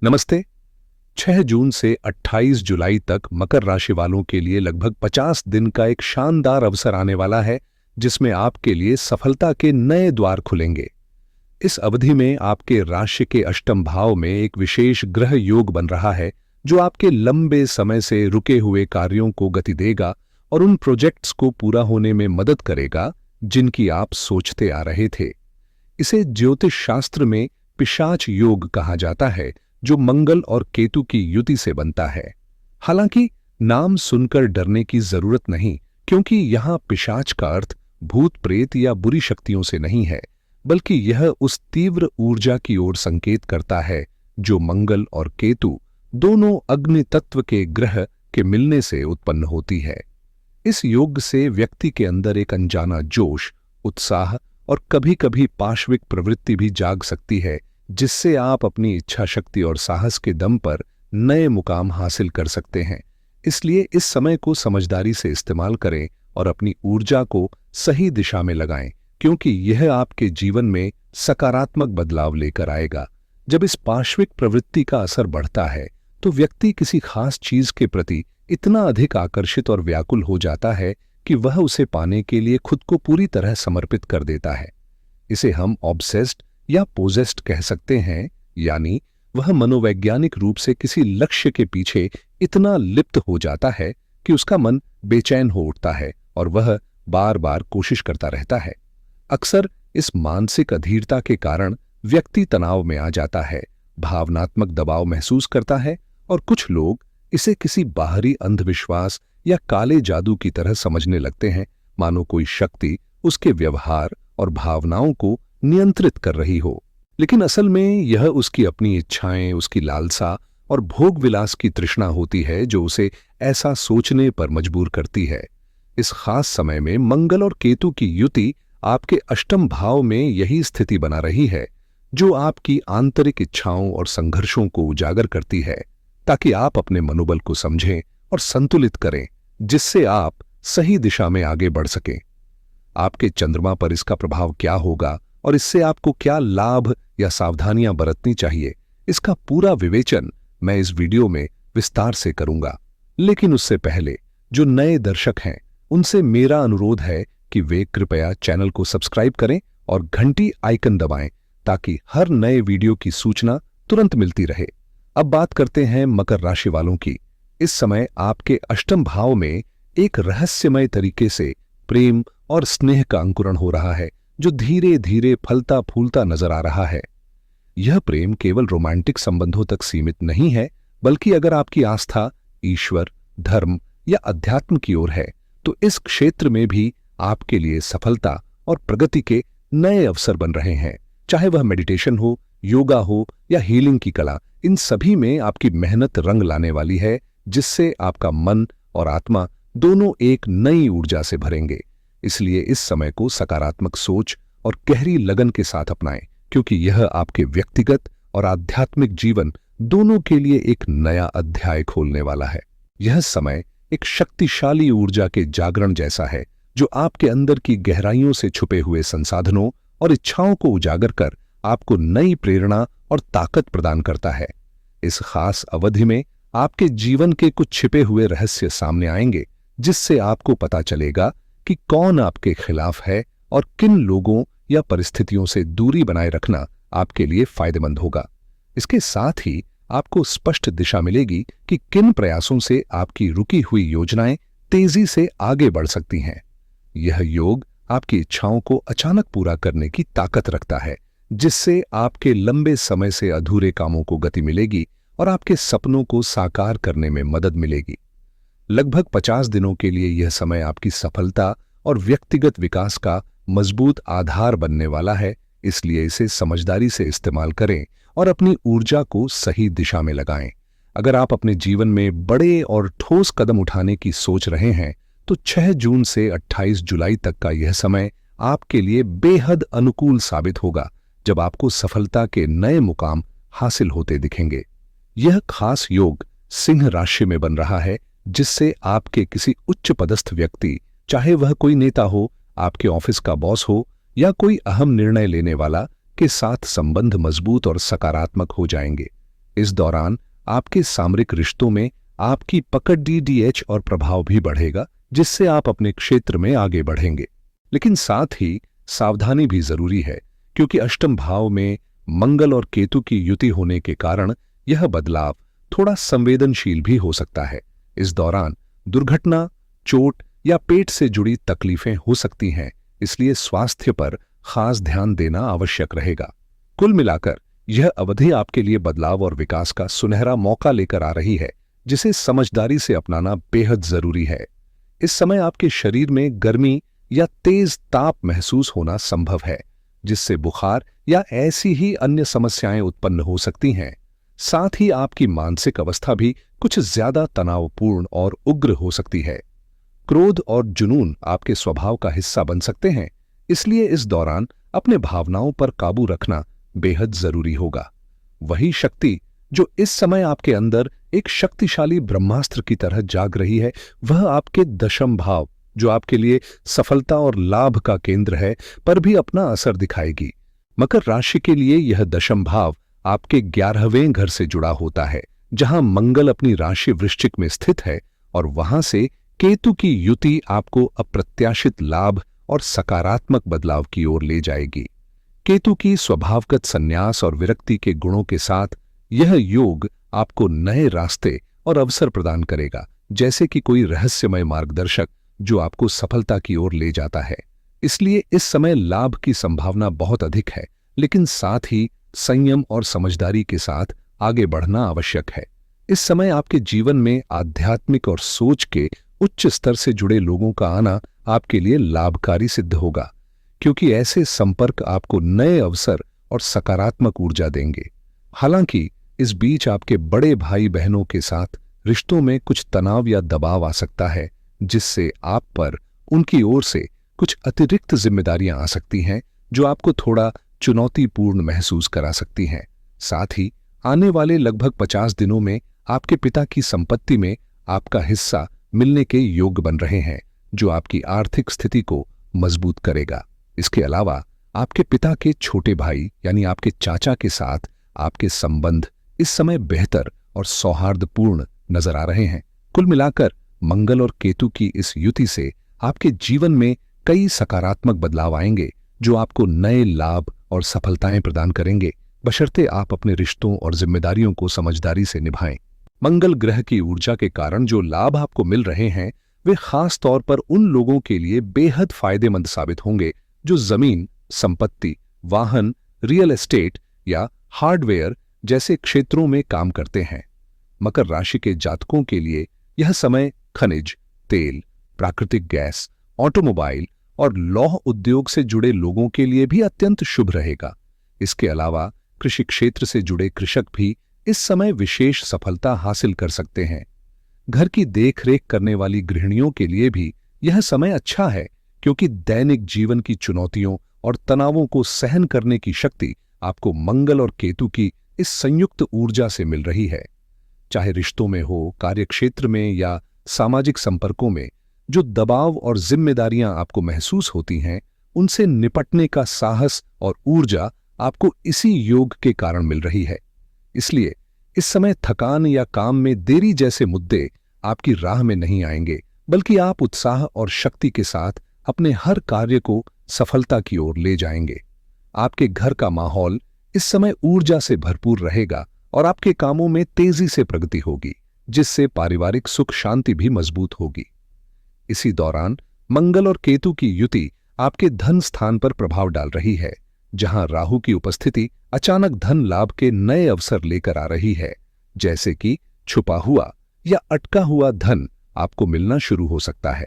नमस्ते। 6 जून से 28 जुलाई तक मकर राशि वालों के लिए लगभग 50 दिन का एक शानदार अवसर आने वाला है, जिसमें आपके लिए सफलता के नए द्वार खुलेंगे। इस अवधि में आपके राशि के अष्टम भाव में एक विशेष ग्रह योग बन रहा है, जो आपके लंबे समय से रुके हुए कार्यों को गति देगा और उन प्रोजेक्ट्स को पूरा होने में मदद करेगा जिनकी आप सोचते आ रहे थे। इसे ज्योतिष शास्त्र में पिशाच योग कहा जाता है, जो मंगल और केतु की युति से बनता है। हालांकि नाम सुनकर डरने की जरूरत नहीं, क्योंकि यहां पिशाच का अर्थ भूत प्रेत या बुरी शक्तियों से नहीं है, बल्कि यह उस तीव्र ऊर्जा की ओर संकेत करता है जो मंगल और केतु दोनों अग्नि तत्व के ग्रह के मिलने से उत्पन्न होती है। इस योग से व्यक्ति के अंदर एक अनजाना जोश, उत्साह और कभी-कभी पाशविक प्रवृत्ति भी जाग सकती है, जिससे आप अपनी इच्छा शक्ति और साहस के दम पर नए मुकाम हासिल कर सकते हैं। इसलिए इस समय को समझदारी से इस्तेमाल करें और अपनी ऊर्जा को सही दिशा में लगाएं, क्योंकि यह आपके जीवन में सकारात्मक बदलाव लेकर आएगा। जब इस पाशविक प्रवृत्ति का असर बढ़ता है, तो व्यक्ति किसी खास चीज के प्रति इतना अधिक आकर्षित और व्याकुल हो जाता है कि वह उसे पाने के लिए खुद को पूरी तरह समर्पित कर देता है। इसे हम ऑब्सेस्ड या पोजेस्ड कह सकते हैं, यानी वह मनोवैज्ञानिक रूप से किसी लक्ष्य के पीछे इतना लिप्त हो जाता है कि उसका मन बेचैन हो उठता है और वह बार बार कोशिश करता रहता है। अक्सर इस मानसिक अधीरता के कारण व्यक्ति तनाव में आ जाता है, भावनात्मक दबाव महसूस करता है और कुछ लोग इसे किसी बाहरी अंधविश्वास या काले जादू की तरह समझने लगते हैं, मानो कोई शक्ति उसके व्यवहार और भावनाओं को नियंत्रित कर रही हो। लेकिन असल में यह उसकी अपनी इच्छाएं, उसकी लालसा और भोग विलास की तृष्णा होती है, जो उसे ऐसा सोचने पर मजबूर करती है। इस खास समय में मंगल और केतु की युति आपके अष्टम भाव में यही स्थिति बना रही है, जो आपकी आंतरिक इच्छाओं और संघर्षों को उजागर करती है, ताकि आप अपने मनोबल को समझें और संतुलित करें, जिससे आप सही दिशा में आगे बढ़ सकें। आपके चंद्रमा पर इसका प्रभाव क्या होगा और इससे आपको क्या लाभ या सावधानियां बरतनी चाहिए, इसका पूरा विवेचन मैं इस वीडियो में विस्तार से करूंगा। लेकिन उससे पहले जो नए दर्शक हैं, उनसे मेरा अनुरोध है कि वे कृपया चैनल को सब्सक्राइब करें और घंटी आइकन दबाएं, ताकि हर नए वीडियो की सूचना तुरंत मिलती रहे। अब बात करते हैं मकर राशि वालों की। इस समय आपके अष्टम भाव में एक रहस्यमय तरीके से प्रेम और स्नेह का अंकुरण हो रहा है, जो धीरे धीरे फलता फूलता नजर आ रहा है। यह प्रेम केवल रोमांटिक संबंधों तक सीमित नहीं है, बल्कि अगर आपकी आस्था ईश्वर, धर्म या अध्यात्म की ओर है, तो इस क्षेत्र में भी आपके लिए सफलता और प्रगति के नए अवसर बन रहे हैं। चाहे वह मेडिटेशन हो, योगा हो या हीलिंग की कला, इन सभी में आपकी मेहनत रंग लाने वाली है, जिससे आपका मन और आत्मा दोनों एक नई ऊर्जा से भरेंगे। इसलिए इस समय को सकारात्मक सोच और गहरी लगन के साथ अपनाएं, क्योंकि यह आपके व्यक्तिगत और आध्यात्मिक जीवन दोनों के लिए एक नया अध्याय खोलने वाला है। यह समय एक शक्तिशाली ऊर्जा के जागरण जैसा है, जो आपके अंदर की गहराइयों से छुपे हुए संसाधनों और इच्छाओं को उजागर कर आपको नई प्रेरणा और ताकत प्रदान करता है। इस खास अवधि में आपके जीवन के कुछ छिपे हुए रहस्य सामने आएंगे, जिससे आपको पता चलेगा कि कौन आपके खिलाफ है और किन लोगों या परिस्थितियों से दूरी बनाए रखना आपके लिए फायदेमंद होगा। इसके साथ ही आपको स्पष्ट दिशा मिलेगी कि किन प्रयासों से आपकी रुकी हुई योजनाएं तेजी से आगे बढ़ सकती हैं। यह योग आपकी इच्छाओं को अचानक पूरा करने की ताकत रखता है, जिससे आपके लंबे समय से अधूरे कामों को गति मिलेगी और आपके सपनों को साकार करने में मदद मिलेगी। लगभग 50 दिनों के लिए यह समय आपकी सफलता और व्यक्तिगत विकास का मजबूत आधार बनने वाला है, इसलिए इसे समझदारी से इस्तेमाल करें और अपनी ऊर्जा को सही दिशा में लगाएं। अगर आप अपने जीवन में बड़े और ठोस कदम उठाने की सोच रहे हैं, तो 6 जून से 28 जुलाई तक का यह समय आपके लिए बेहद अनुकूल साबित होगा, जब आपको सफलता के नए मुकाम हासिल होते दिखेंगे। यह खास योग सिंह राशि में बन रहा है, जिससे आपके किसी उच्च पदस्थ व्यक्ति, चाहे वह कोई नेता हो, आपके ऑफिस का बॉस हो या कोई अहम निर्णय लेने वाला, के साथ संबंध मजबूत और सकारात्मक हो जाएंगे। इस दौरान आपके सामरिक रिश्तों में आपकी पकड़ डीडीएच और प्रभाव भी बढ़ेगा, जिससे आप अपने क्षेत्र में आगे बढ़ेंगे। लेकिन साथ ही सावधानी भी जरूरी है, क्योंकि अष्टम भाव में मंगल और केतु की युति होने के कारण यह बदलाव थोड़ा संवेदनशील भी हो सकता है। इस दौरान दुर्घटना, चोट या पेट से जुड़ी तकलीफें हो सकती हैं, इसलिए स्वास्थ्य पर खास ध्यान देना आवश्यक रहेगा। कुल मिलाकर यह अवधि आपके लिए बदलाव और विकास का सुनहरा मौका लेकर आ रही है, जिसे समझदारी से अपनाना बेहद जरूरी है। इस समय आपके शरीर में गर्मी या तेज ताप महसूस होना संभव है, जिससे बुखार या ऐसी ही अन्य समस्याएं उत्पन्न हो सकती हैं। साथ ही आपकी मानसिक अवस्था भी कुछ ज्यादा तनावपूर्ण और उग्र हो सकती है। क्रोध और जुनून आपके स्वभाव का हिस्सा बन सकते हैं, इसलिए इस दौरान अपने भावनाओं पर काबू रखना बेहद जरूरी होगा। वही शक्ति जो इस समय आपके अंदर एक शक्तिशाली ब्रह्मास्त्र की तरह जाग रही है, वह आपके दशम भाव, जो आपके लिए सफलता और लाभ का केंद्र है, पर भी अपना असर दिखाएगी। मकर राशि के लिए यह दशम भाव आपके 11वें घर से जुड़ा होता है, जहां मंगल अपनी राशि वृश्चिक में स्थित है, और वहां से केतु की युति आपको अप्रत्याशित लाभ और सकारात्मक बदलाव की ओर ले जाएगी। केतु की स्वभावगत संन्यास और विरक्ति के गुणों के साथ यह योग आपको नए रास्ते और अवसर प्रदान करेगा, जैसे कि कोई रहस्यमय मार्गदर्शक जो आपको सफलता की ओर ले जाता है। इसलिए इस समय लाभ की संभावना बहुत अधिक है, लेकिन साथ ही संयम और समझदारी के साथ आगे बढ़ना आवश्यक है। इस समय आपके जीवन में आध्यात्मिक और सोच के उच्च स्तर से जुड़े लोगों का आना आपके लिए लाभकारी सिद्ध होगा, क्योंकि ऐसे संपर्क आपको नए अवसर और सकारात्मक ऊर्जा देंगे। हालांकि इस बीच आपके बड़े भाई बहनों के साथ रिश्तों में कुछ तनाव या दबाव आ सकता है, जिससे आप पर उनकी ओर से कुछ अतिरिक्त जिम्मेदारियां आ सकती हैं, जो आपको थोड़ा चुनौतीपूर्ण महसूस करा सकती हैं। साथ ही आने वाले लगभग 50 दिनों में आपके पिता की संपत्ति में आपका हिस्सा मिलने के योग बन रहे हैं, जो आपकी आर्थिक स्थिति को मजबूत करेगा। इसके अलावा आपके पिता के छोटे भाई यानी आपके चाचा के साथ आपके संबंध इस समय बेहतर और सौहार्दपूर्ण नजर आ रहे हैं। कुल मिलाकर मंगल और केतु की इस युति से आपके जीवन में कई सकारात्मक बदलाव आएंगे, जो आपको नए लाभ और सफलताएं प्रदान करेंगे, बशर्ते आप अपने रिश्तों और जिम्मेदारियों को समझदारी से निभाएं। मंगल ग्रह की ऊर्जा के कारण जो लाभ आपको मिल रहे हैं, वे खास तौर पर उन लोगों के लिए बेहद फायदेमंद साबित होंगे जो जमीन, संपत्ति, वाहन, रियल एस्टेट या हार्डवेयर जैसे क्षेत्रों में काम करते हैं। मकर राशि के जातकों के लिए यह समय खनिज, तेल, प्राकृतिक गैस, ऑटोमोबाइल और लौह उद्योग से जुड़े लोगों के लिए भी अत्यंत शुभ रहेगा। इसके अलावा कृषि क्षेत्र से जुड़े कृषक भी इस समय विशेष सफलता हासिल कर सकते हैं। घर की देखरेख करने वाली गृहिणियों के लिए भी यह समय अच्छा है, क्योंकि दैनिक जीवन की चुनौतियों और तनावों को सहन करने की शक्ति आपको मंगल और केतु की इस संयुक्त ऊर्जा से मिल रही है। चाहे रिश्तों में हो, कार्यक्षेत्र में या सामाजिक संपर्कों में, जो दबाव और जिम्मेदारियां आपको महसूस होती हैं, उनसे निपटने का साहस और ऊर्जा आपको इसी योग के कारण मिल रही है। इसलिए इस समय थकान या काम में देरी जैसे मुद्दे आपकी राह में नहीं आएंगे, बल्कि आप उत्साह और शक्ति के साथ अपने हर कार्य को सफलता की ओर ले जाएंगे। आपके घर का माहौल इस समय ऊर्जा से भरपूर रहेगा और आपके कामों में तेजी से प्रगति होगी, जिससे पारिवारिक सुख शांति भी मजबूत होगी। इसी दौरान मंगल और केतु की युति आपके धन स्थान पर प्रभाव डाल रही है, जहां राहु की उपस्थिति अचानक धन लाभ के नए अवसर लेकर आ रही है, जैसे कि छुपा हुआ या अटका हुआ धन आपको मिलना शुरू हो सकता है।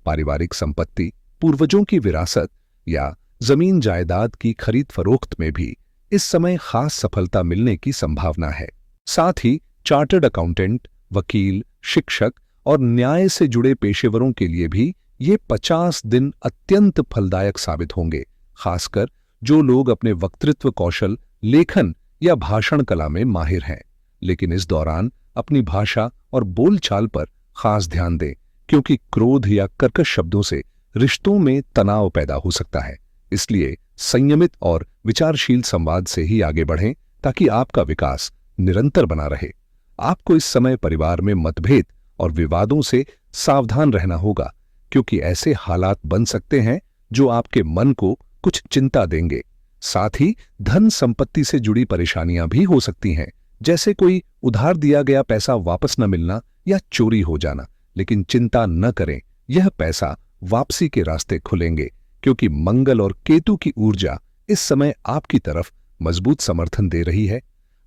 पारिवारिक संपत्ति, पूर्वजों की विरासत या जमीन जायदाद की खरीद फरोख्त में भी इस समय खास सफलता मिलने की संभावना है। साथ ही चार्टर्ड अकाउंटेंट, वकील, शिक्षक और न्याय से जुड़े पेशेवरों के लिए भी ये 50 दिन अत्यंत फलदायक साबित होंगे, खासकर जो लोग अपने वक्तृत्व कौशल, लेखन या भाषण कला में माहिर हैं। लेकिन इस दौरान अपनी भाषा और बोलचाल पर खास ध्यान दें, क्योंकि क्रोध या कर्कश शब्दों से रिश्तों में तनाव पैदा हो सकता है। इसलिए संयमित और विचारशील संवाद से ही आगे बढ़ें, ताकि आपका विकास निरंतर बना रहे। आपको इस समय परिवार में मतभेद और विवादों से सावधान रहना होगा, क्योंकि ऐसे हालात बन सकते हैं जो आपके मन को कुछ चिंता देंगे। साथ ही धन संपत्ति से जुड़ी परेशानियां भी हो सकती हैं, जैसे कोई उधार दिया गया पैसा वापस न मिलना या चोरी हो जाना। लेकिन चिंता न करें, यह पैसा वापसी के रास्ते खुलेंगे, क्योंकि मंगल और केतु की ऊर्जा इस समय आपकी तरफ मजबूत समर्थन दे रही है।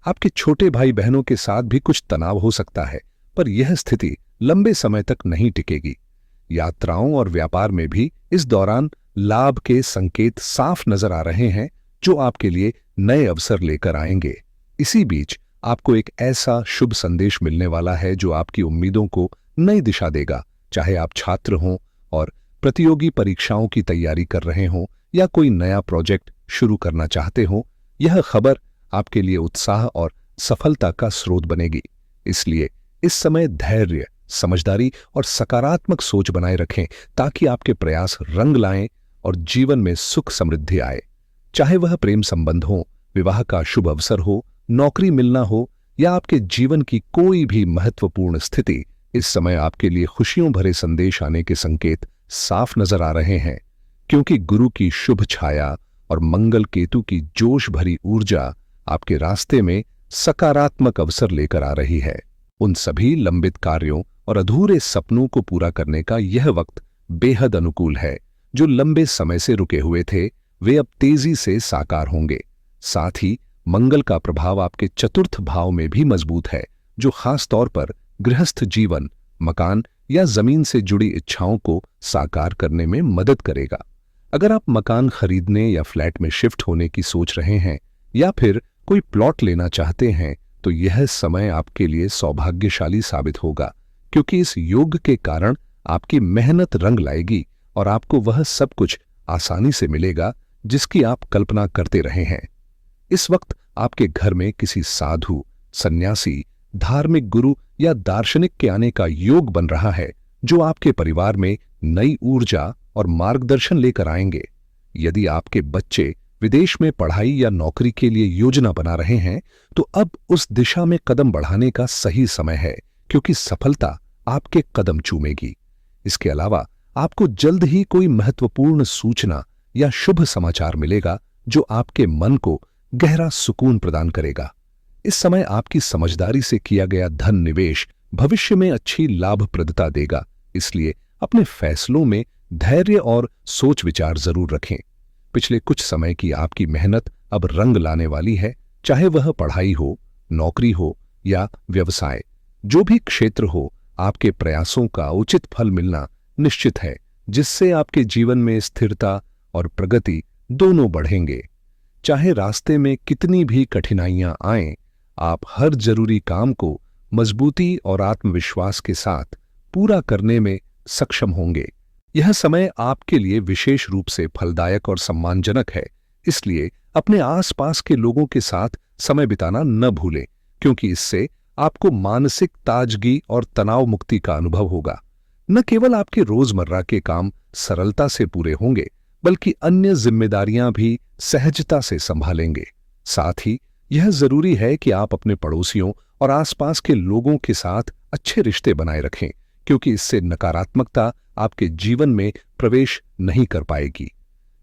आपके छोटे भाई बहनों के साथ भी कुछ तनाव हो सकता है, पर यह स्थिति लंबे समय तक नहीं टिकेगी। यात्राओं और व्यापार में भी इस दौरान लाभ के संकेत साफ नजर आ रहे हैं, जो आपके लिए नए अवसर लेकर आएंगे। इसी बीच आपको एक ऐसा शुभ संदेश मिलने वाला है जो आपकी उम्मीदों को नई दिशा देगा। चाहे आप छात्र हों और प्रतियोगी परीक्षाओं की तैयारी कर रहे हों या कोई नया प्रोजेक्ट शुरू करना चाहते हो, यह खबर आपके लिए उत्साह और सफलता का स्रोत बनेगी। इसलिए इस समय धैर्य, समझदारी और सकारात्मक सोच बनाए रखें, ताकि आपके प्रयास रंग लाएं और जीवन में सुख समृद्धि आए। चाहे वह प्रेम संबंध हो, विवाह का शुभ अवसर हो, नौकरी मिलना हो या आपके जीवन की कोई भी महत्वपूर्ण स्थिति, इस समय आपके लिए खुशियों भरे संदेश आने के संकेत साफ नजर आ रहे हैं। क्योंकि गुरु की शुभ छाया और मंगल केतु की जोश भरी ऊर्जा आपके रास्ते में सकारात्मक अवसर लेकर आ रही है। उन सभी लंबित कार्यों और अधूरे सपनों को पूरा करने का यह वक्त बेहद अनुकूल है। जो लंबे समय से रुके हुए थे, वे अब तेजी से साकार होंगे। साथ ही मंगल का प्रभाव आपके चतुर्थ भाव में भी मजबूत है, जो खास तौर पर गृहस्थ जीवन, मकान या जमीन से जुड़ी इच्छाओं को साकार करने में मदद करेगा। अगर आप मकान खरीदने या फ्लैट में शिफ्ट होने की सोच रहे हैं या फिर कोई प्लॉट लेना चाहते हैं, तो यह समय आपके लिए सौभाग्यशाली साबित होगा, क्योंकि इस योग के कारण आपकी मेहनत रंग लाएगी और आपको वह सब कुछ आसानी से मिलेगा जिसकी आप कल्पना करते रहे हैं। इस वक्त आपके घर में किसी साधु, सन्यासी, धार्मिक गुरु या दार्शनिक के आने का योग बन रहा है, जो आपके परिवार में नई ऊर्जा और मार्गदर्शन लेकर आएंगे। यदि आपके बच्चे विदेश में पढ़ाई या नौकरी के लिए योजना बना रहे हैं, तो अब उस दिशा में कदम बढ़ाने का सही समय है, क्योंकि सफलता आपके कदम चूमेगी। इसके अलावा आपको जल्द ही कोई महत्वपूर्ण सूचना या शुभ समाचार मिलेगा, जो आपके मन को गहरा सुकून प्रदान करेगा। इस समय आपकी समझदारी से किया गया धन निवेश भविष्य में अच्छी लाभप्रदता देगा। इसलिए अपने फैसलों में धैर्य और सोच विचार जरूर रखें। पिछले कुछ समय की आपकी मेहनत अब रंग लाने वाली है, चाहे वह पढ़ाई हो, नौकरी हो या व्यवसाय। जो भी क्षेत्र हो, आपके प्रयासों का उचित फल मिलना निश्चित है, जिससे आपके जीवन में स्थिरता और प्रगति दोनों बढ़ेंगे। चाहे रास्ते में कितनी भी कठिनाइयां आएं, आप हर जरूरी काम को मजबूती और आत्मविश्वास के साथ पूरा करने में सक्षम होंगे। यह समय आपके लिए विशेष रूप से फलदायक और सम्मानजनक है, इसलिए अपने आसपास के लोगों के साथ समय बिताना न भूलें, क्योंकि इससे आपको मानसिक ताजगी और तनाव मुक्ति का अनुभव होगा। न केवल आपके रोजमर्रा के काम सरलता से पूरे होंगे, बल्कि अन्य जिम्मेदारियां भी सहजता से संभालेंगे। साथ ही यह जरूरी है कि आप अपने पड़ोसियों और आसपास के लोगों के साथ अच्छे रिश्ते बनाए रखें, क्योंकि इससे नकारात्मकता आपके जीवन में प्रवेश नहीं कर पाएगी।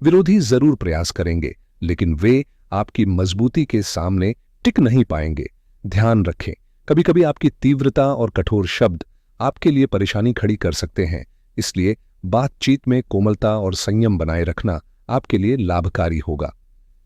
विरोधी जरूर प्रयास करेंगे, लेकिन वे आपकी मजबूती के सामने टिक नहीं पाएंगे। ध्यान रखें, कभी कभी आपकी तीव्रता और कठोर शब्द आपके लिए परेशानी खड़ी कर सकते हैं, इसलिए बातचीत में कोमलता और संयम बनाए रखना आपके लिए लाभकारी होगा।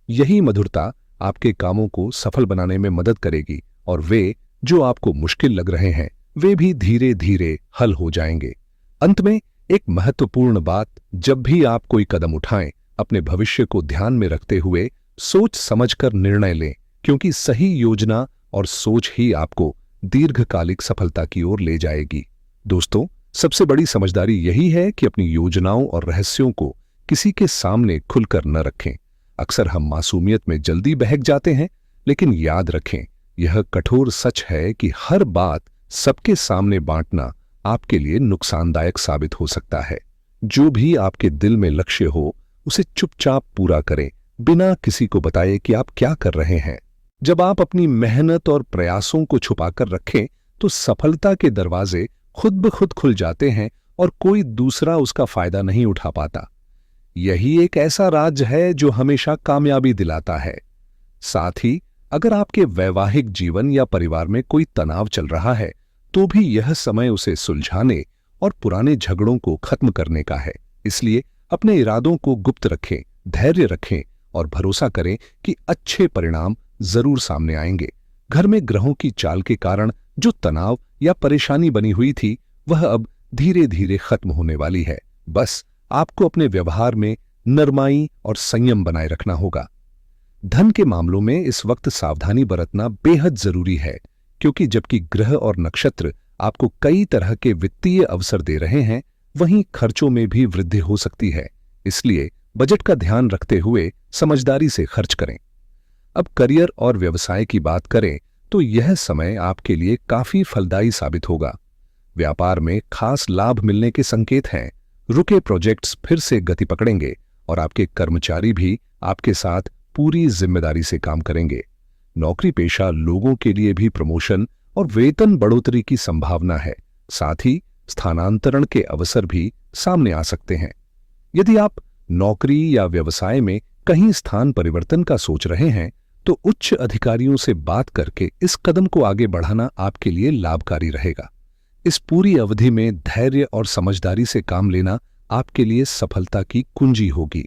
यही मधुरता आपके कामों को सफल बनाने में मदद करेगी और वे जो आपको मुश्किल लग रहे हैं, वे भी धीरे धीरे हल हो जाएंगे। अंत में एक महत्वपूर्ण बात, जब भी आप कोई कदम उठाएं, अपने भविष्य को ध्यान में रखते हुए सोच समझकर निर्णय लें, क्योंकि सही योजना और सोच ही आपको दीर्घकालिक सफलता की ओर ले जाएगी। दोस्तों, सबसे बड़ी समझदारी यही है कि अपनी योजनाओं और रहस्यों को किसी के सामने खुलकर न रखें। अक्सर हम मासूमियत में जल्दी बहक जाते हैं, लेकिन याद रखें, यह कठोर सच है कि हर बात सबके सामने बांटना आपके लिए नुकसानदायक साबित हो सकता है। जो भी आपके दिल में लक्ष्य हो, उसे चुपचाप पूरा करें, बिना किसी को बताए कि आप क्या कर रहे हैं। जब आप अपनी मेहनत और प्रयासों को छुपाकर रखें तो सफलता के दरवाजे खुद ब खुद खुल जाते हैं और कोई दूसरा उसका फायदा नहीं उठा पाता। यही एक ऐसा राज है जो हमेशा कामयाबी दिलाता है। साथ ही अगर आपके वैवाहिक जीवन या परिवार में कोई तनाव चल रहा है तो भी यह समय उसे सुलझाने और पुराने झगड़ों को खत्म करने का है। इसलिए अपने इरादों को गुप्त रखें, धैर्य रखें और भरोसा करें कि अच्छे परिणाम जरूर सामने आएंगे। घर में ग्रहों की चाल के कारण जो तनाव या परेशानी बनी हुई थी वह अब धीरे धीरे खत्म होने वाली है। बस आपको अपने व्यवहार में नरमाई और संयम बनाए रखना होगा। धन के मामलों में इस वक्त सावधानी बरतना बेहद जरूरी है, क्योंकि जबकि ग्रह और नक्षत्र आपको कई तरह के वित्तीय अवसर दे रहे हैं, वहीं खर्चों में भी वृद्धि हो सकती है। इसलिए बजट का ध्यान रखते हुए समझदारी से खर्च करें। अब करियर और व्यवसाय की बात करें तो यह समय आपके लिए काफी फलदायी साबित होगा। व्यापार में खास लाभ मिलने के संकेत हैं। रुके प्रोजेक्ट्स फिर से गति पकड़ेंगे और आपके कर्मचारी भी आपके साथ पूरी जिम्मेदारी से काम करेंगे। नौकरी पेशा लोगों के लिए भी प्रमोशन और वेतन बढ़ोतरी की संभावना है। साथ ही स्थानांतरण के अवसर भी सामने आ सकते हैं। यदि आप नौकरी या व्यवसाय में कहीं स्थान परिवर्तन का सोच रहे हैं तो उच्च अधिकारियों से बात करके इस कदम को आगे बढ़ाना आपके लिए लाभकारी रहेगा। इस पूरी अवधि में धैर्य और समझदारी से काम लेना आपके लिए सफलता की कुंजी होगी।